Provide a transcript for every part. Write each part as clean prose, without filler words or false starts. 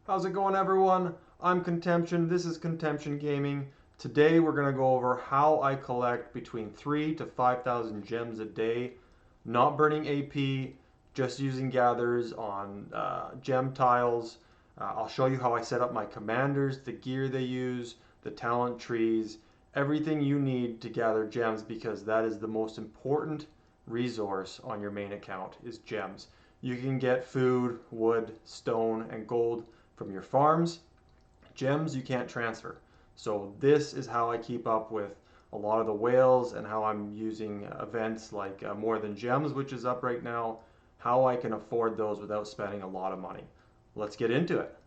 How's it going, everyone? I'm Contemption. This is Contemption Gaming. Today we're going to go over how I collect between 3 to 5,000 gems a day, not burning AP, just using gathers on gem tiles. I'll show you how I set up my commanders, the gear they use, the talent trees, everything you need to gather gems, because that is the most important resource on your main account is gems. You can get food, wood, stone, and gold from your farms. Gems you can't transfer. So this is how I keep up with a lot of the whales and how I'm using events like More Than Gems, which is up right now, how I can afford those without spending a lot of money. Let's get into it.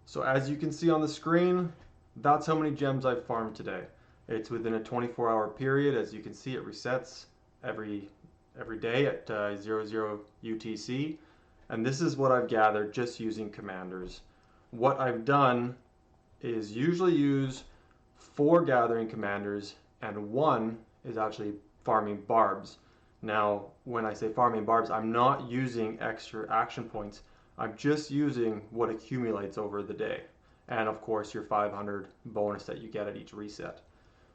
So as you can see on the screen, that's how many gems I've farmed today. It's within a 24-hour period. As you can see, it resets every day at 00 UTC. And this is what I've gathered just using commanders. What I've done is usually use 4 gathering commanders and 1 is actually farming barbs. Now, when I say farming barbs, I'm not using extra action points. I'm just using what accumulates over the day. And of course, your 500 bonus that you get at each reset.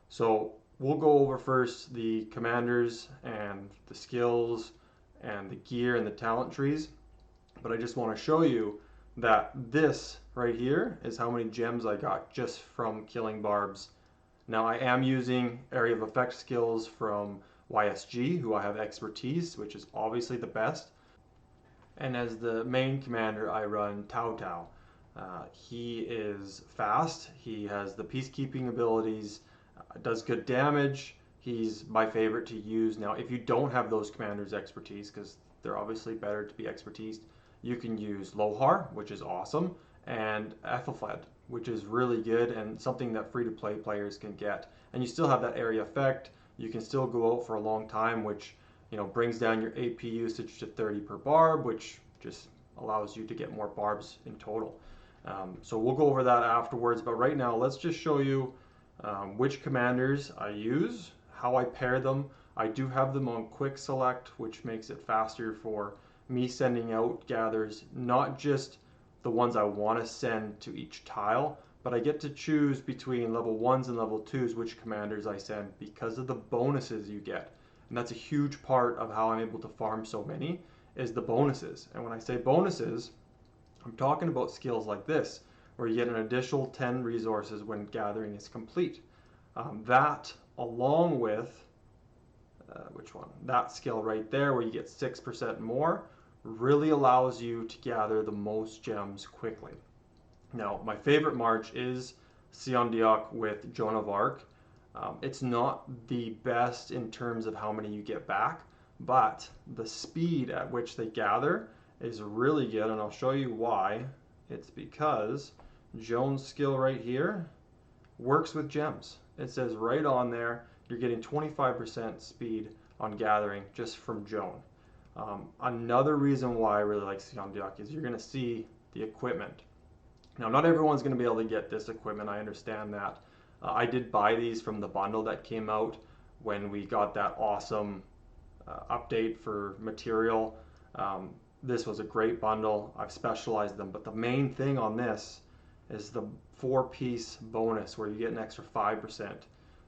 So we'll go over first the commanders and the skills and the gear and the talent trees. But I just want to show you that this right here is how many gems I got just from killing barbs. Now I am using area of effect skills from YSG, who I have expertise, which is obviously the best. And as the main commander, I run Tao Tao. He is fast, he has the peacekeeping abilities, does good damage. He's my favorite to use. Now, if you don't have those commanders' expertise, because they're obviously better to be expertise, you can use Lohar, which is awesome, and Ethelfled, which is really good and something that free-to-play players can get. And you still have that area effect. You can still go out for a long time, which brings down your AP usage to 30 per barb, which just allows you to get more barbs in total. So we'll go over that afterwards, but right now let's just show you which commanders I use, how I pair them. I do have them on quick select, which makes it faster for me sending out gathers, not just the ones I want to send to each tile, but I get to choose between level 1s and level 2s which commanders I send because of the bonuses you get. And that's a huge part of how I'm able to farm so many, is the bonuses. And when I say bonuses, I'm talking about skills like this, where you get an additional 10 resources when gathering is complete. That, along with, which one? That skill right there, where you get 6% more, really allows you to gather the most gems quickly. Now, my favorite march is Sion Diok with Joan of Arc. It's not the best in terms of how many you get back, but the speed at which they gather is really good, and I'll show you why. It's because Joan's skill right here works with gems. It says right on there, you're getting 25% speed on gathering just from Joan. Another reason why I really like Sion Diok is you're going to see the equipment. Now, not everyone's going to be able to get this equipment, I understand that. I did buy these from the bundle that came out when we got that awesome update for material. This was a great bundle. I've specialized them, but the main thing on this is the 4-piece bonus where you get an extra 5%.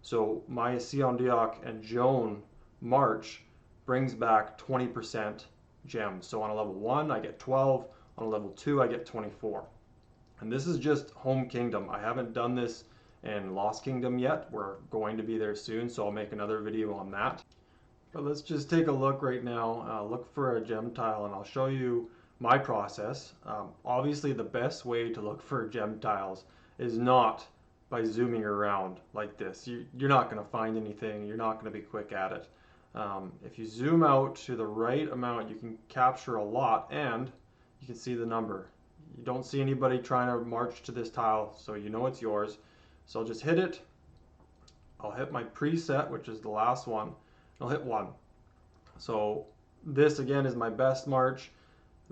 So my Sion Diok and Joan March brings back 20% gems. So on a level 1, I get 12. On a level 2, I get 24. And this is just Home Kingdom. I haven't done this in Lost Kingdom yet. We're going to be there soon, so I'll make another video on that. But let's just take a look right now. Look for a gem tile, and I'll show you my process. Obviously, the best way to look for gem tiles is not by zooming around like this. You're not going to find anything. You're not going to be quick at it. If you zoom out to the right amount, you can capture a lot, and you can see the number. You don't see anybody trying to march to this tile, so you know it's yours. So I'll just hit it. I'll hit my preset, which is the last one. I'll hit 1. So this again is my best march.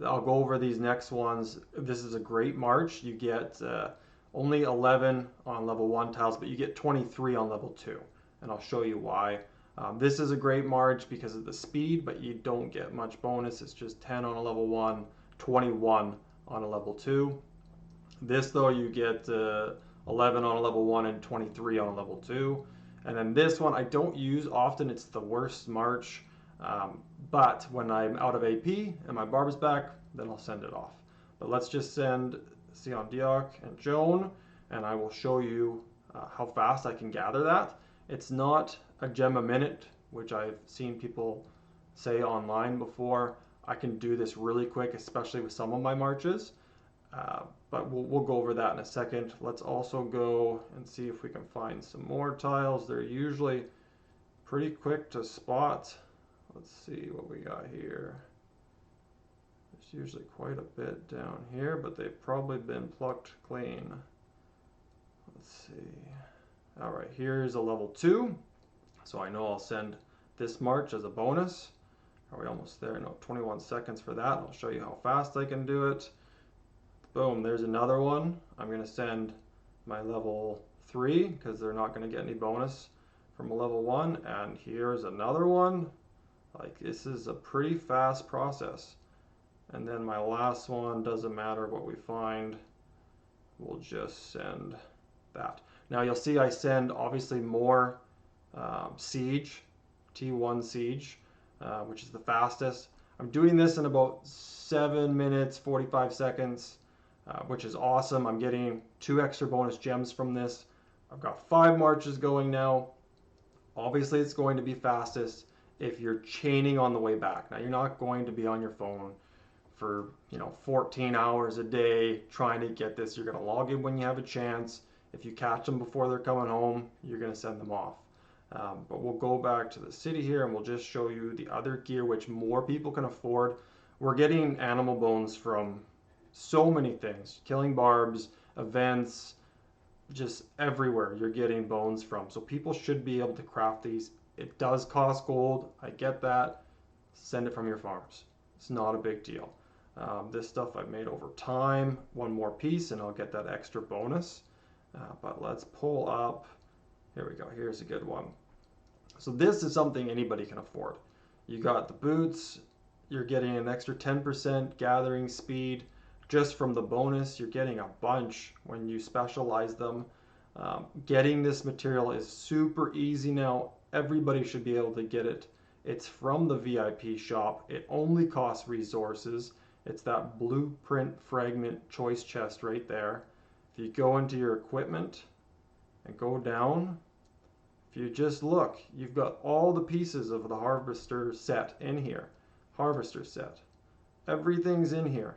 I'll go over these next ones. This is a great march. You get Only 11 on level 1 tiles, but you get 23 on level 2. And I'll show you why. This is a great March because of the speed, but you don't get much bonus. It's just 10 on a level 1, 21 on a level 2. This though, you get 11 on a level 1 and 23 on a level 2. And then this one I don't use often. It's the worst March. But when I'm out of AP and my barb is back, then I'll send it off. But let's just send Sion Diok and Joan, and I will show you how fast I can gather that. It's not a gem a minute, which I've seen people say online before. I can do this really quick, especially with some of my marches. But we'll go over that in a second. Let's also go and see if we can find some more tiles. They're usually pretty quick to spot. Let's see what we got here. There's usually quite a bit down here, but they've probably been plucked clean. Let's see. All right, here's a level 2. So I know I'll send this March as a bonus. Are we almost there? No, 21 seconds for that. I'll show you how fast I can do it. Boom, there's another one. I'm going to send my level 3 because they're not going to get any bonus from a level 1. And here's another one. Like, this is a pretty fast process. And then my last one, doesn't matter what we find, we'll just send that. Now you'll see I send obviously more Siege, T1 Siege, which is the fastest. I'm doing this in about 7 minutes, 45 seconds. Which is awesome. I'm getting 2 extra bonus gems from this. I've got 5 marches going now. Obviously, it's going to be fastest if you're chaining on the way back. Now, you're not going to be on your phone for 14 hours a day trying to get this. You're going to log in when you have a chance. If you catch them before they're coming home, you're going to send them off. But we'll go back to the city here and we'll just show you the other gear which more people can afford. We're getting animal bones from so many things, killing barbs, events, just everywhere you're getting bones from. So people should be able to craft these. It does cost gold, I get that. Send it from your farms. It's not a big deal. This stuff I've made over time. One more piece and I'll get that extra bonus. But let's pull up, here we go, here's a good one. So this is something anybody can afford. You got the boots, you're getting an extra 10% gathering speed. Just from the bonus, you're getting a bunch when you specialize them. Getting this material is super easy now. Everybody should be able to get it. It's from the VIP shop. It only costs resources. It's that blueprint fragment choice chest right there. If you go into your equipment and go down, if you just look, you've got all the pieces of the harvester set in here. Harvester set. Everything's in here.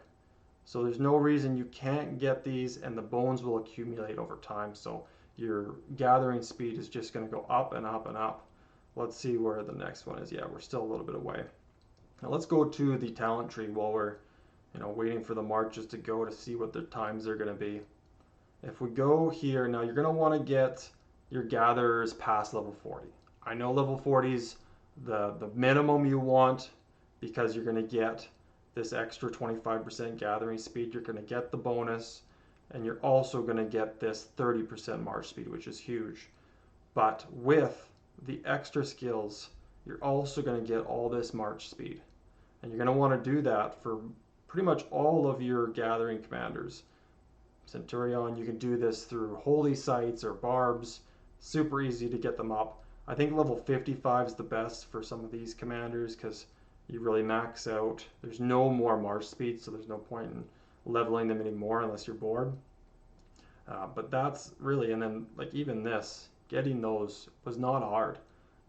So there's no reason you can't get these, and the bones will accumulate over time. So your gathering speed is just going to go up and up and up. Let's see where the next one is. Yeah, we're still a little bit away. Now let's go to the talent tree while we're waiting for the marches to go to see what the times are going to be. If we go here, now you're going to want to get your gatherers past level 40. I know level 40 is the minimum you want because you're going to get this extra 25% gathering speed. You're going to get the bonus, and you're also going to get this 30% march speed, which is huge. But with the extra skills, you're also going to get all this march speed. And you're going to want to do that for pretty much all of your gathering commanders. Centurion, you can do this through holy sites or barbs. Super easy to get them up. I think level 55 is the best for some of these commanders because you really max out. There's no more march speed, so there's no point in leveling them anymore unless you're bored. But that's really, and then like even this, getting those was not hard.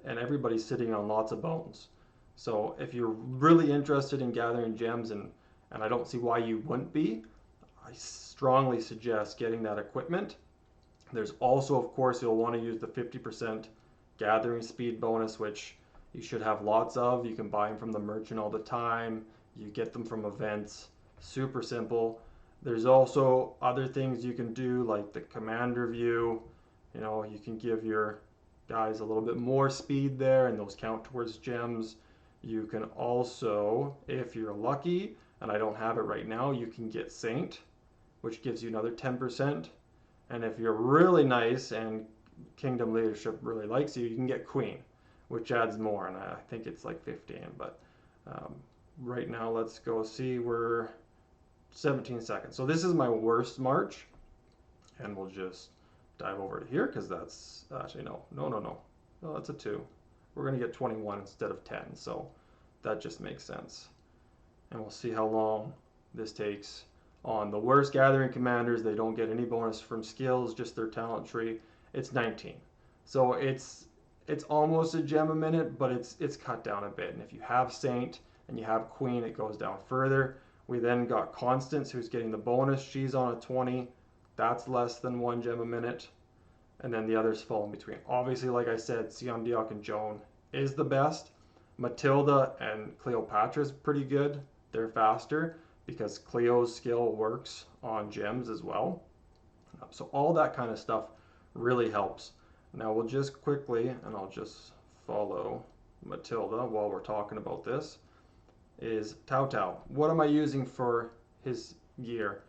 And everybody's sitting on lots of bones. So if you're really interested in gathering gems, and I don't see why you wouldn't be, I strongly suggest getting that equipment. There's also, of course, you'll want to use the 50% gathering speed bonus, which you should have lots of. You can buy them from the merchant all the time. You get them from events. Super simple. There's also other things you can do, like the commander view. You can give your guys a little bit more speed there, and those count towards gems. You can also, if you're lucky, and I don't have it right now, you can get Saint, which gives you another 10%. And if you're really nice and Kingdom Leadership really likes you, you can get Queen, which adds more, and I think it's like 15. But um, right now, let's go see. We're 17 seconds. So this is my worst march, and we'll just dive over to here because that's actually no, that's a 2. We're going to get 21 instead of 10, so that just makes sense. And we'll see how long this takes. On the worst gathering commanders, they don't get any bonus from skills, just their talent tree. It's 19. So it's almost a gem a minute, but it's cut down a bit. And if you have Saint and you have Queen, it goes down further. We then got Constance, who's getting the bonus. She's on a 20. That's less than 1 gem a minute. And then the others fall in between. Obviously, like I said, Sion, Diok, and Joan is the best. Matilda and Cleopatra is pretty good. They're faster because Cleo's skill works on gems as well. So all that kind of stuff really helps. Now we'll just quickly, and I'll just follow Matilda while we're talking about this, is Tao Tao. What am I using for his gear?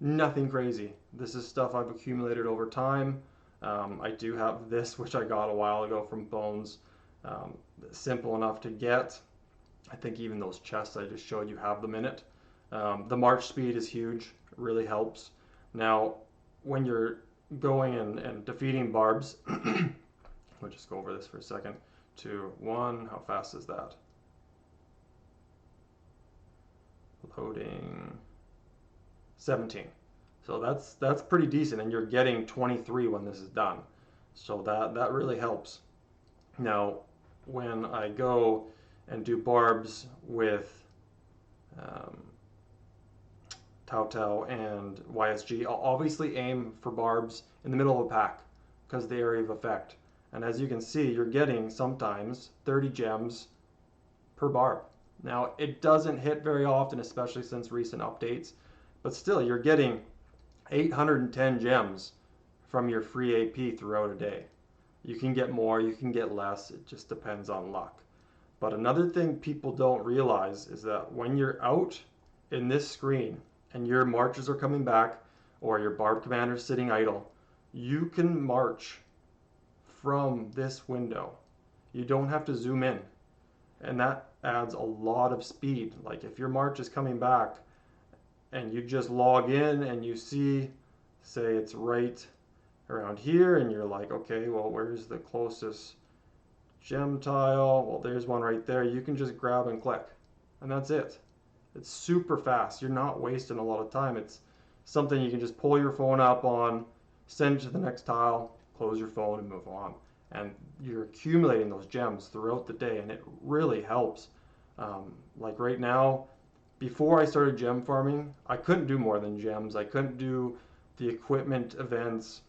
Nothing crazy. This is stuff I've accumulated over time. I do have this, which I got a while ago from Bones. Simple enough to get. I think even those chests I just showed you have them in it. The march speed is huge. It really helps. Now, when you're going and defeating barbs, we'll just go over this for a second. 2, 1, how fast is that? Loading 17. So that's pretty decent, and you're getting 23 when this is done. So that really helps. Now, when I go and do barbs with Tao Tao and YSG, I'll obviously aim for barbs in the middle of a pack because of the area of effect. And as you can see, you're getting sometimes 30 gems per barb. Now, it doesn't hit very often, especially since recent updates, but still, you're getting 810 gems from your free AP throughout a day. You can get more, you can get less, it just depends on luck. But another thing people don't realize is that when you're out in this screen and your marches are coming back or your barb commander is sitting idle, you can march from this window. You don't have to zoom in. And that adds a lot of speed. Like if your march is coming back and you just log in and you see, say it's right around here, and you're like, okay, well, where's the closest gem tile? Well, there's one right there. You can just grab and click, and that's it. It's super fast. You're not wasting a lot of time. It's something you can just pull your phone up on, send it to the next tile, close your phone, and move on. And you're accumulating those gems throughout the day, and it really helps. Like right now, before I started gem farming, I couldn't do more than gems. I couldn't do the equipment events.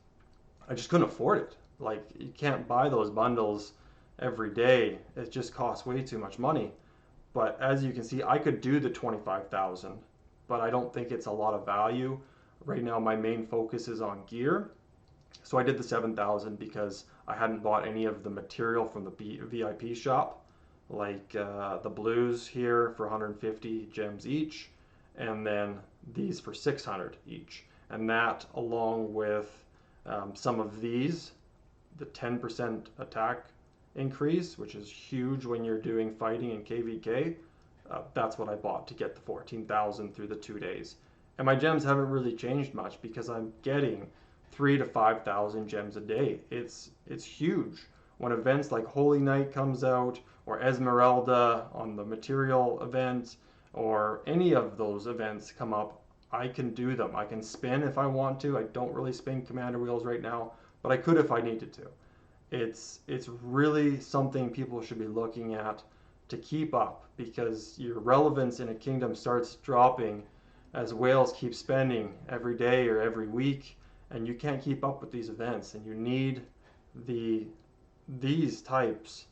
I just couldn't afford it. Like, you can't buy those bundles every day. It just costs way too much money. But as you can see, I could do the 25,000, but I don't think it's a lot of value. Right now, my main focus is on gear. So I did the 7,000 because I hadn't bought any of the material from the VIP shop, like the blues here for 150 gems each, and then these for 600 each. And that, along with some of these, the 10% attack increase, which is huge when you're doing fighting in KVK, that's what I bought to get the 14,000 through the 2 days. And my gems haven't really changed much because I'm getting 3,000 to 5,000 gems a day. It's huge. When events like Holy Night comes out, or Esmeralda on the material event, or any of those events come up, I can do them. I can spin if I want to. I don't really spin commander wheels right now, but I could if I needed to. It's really something people should be looking at to keep up, because your relevance in a kingdom starts dropping as whales keep spending every day or every week, and you can't keep up with these events, and you need these types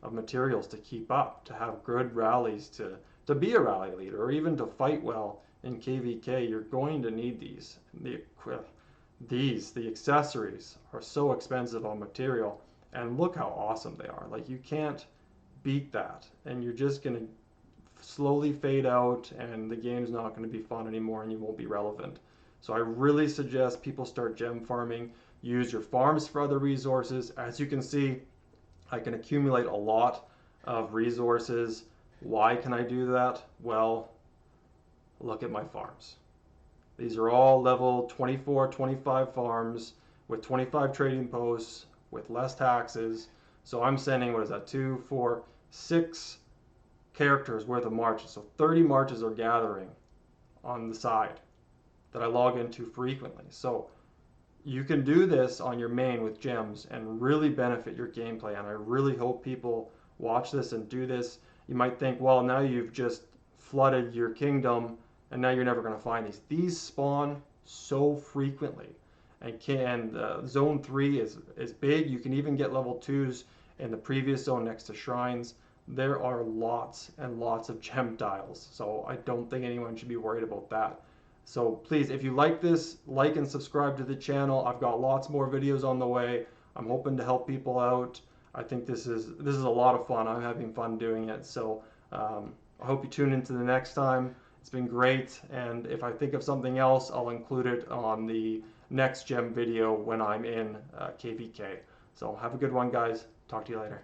of materials to keep up, to have good rallies, to be a rally leader, or even to fight well in KVK. You're going to need these. The accessories are so expensive on material, and look how awesome they are. Like, you can't beat that, and you're just going to slowly fade out, and the game's not going to be fun anymore, and you won't be relevant. So I really suggest people start gem farming. Use your farms for other resources. As you can see, I can accumulate a lot of resources. Why can I do that? Well, look at my farms. These are all level 24, 25 farms with 25 trading posts with less taxes. So I'm sending, what is that, 2, 4, 6 characters worth of marches. So 30 marches are gathering on the side that I log into frequently. So you can do this on your main with gems and really benefit your gameplay. And I really hope people watch this and do this. You might think, well, now you've just flooded your kingdom and now you're never going to find these. These spawn so frequently. And zone 3 is big. You can even get level 2s in the previous zone next to shrines. There are lots and lots of gem tiles. So I don't think anyone should be worried about that. So please, if you like this, like and subscribe to the channel. I've got lots more videos on the way. I'm hoping to help people out. I think this is a lot of fun. I'm having fun doing it. So I hope you tune into the next time. It's been great, and if I think of something else, I'll include it on the next gem video when I'm in KVK. So have a good one, guys. Talk to you later.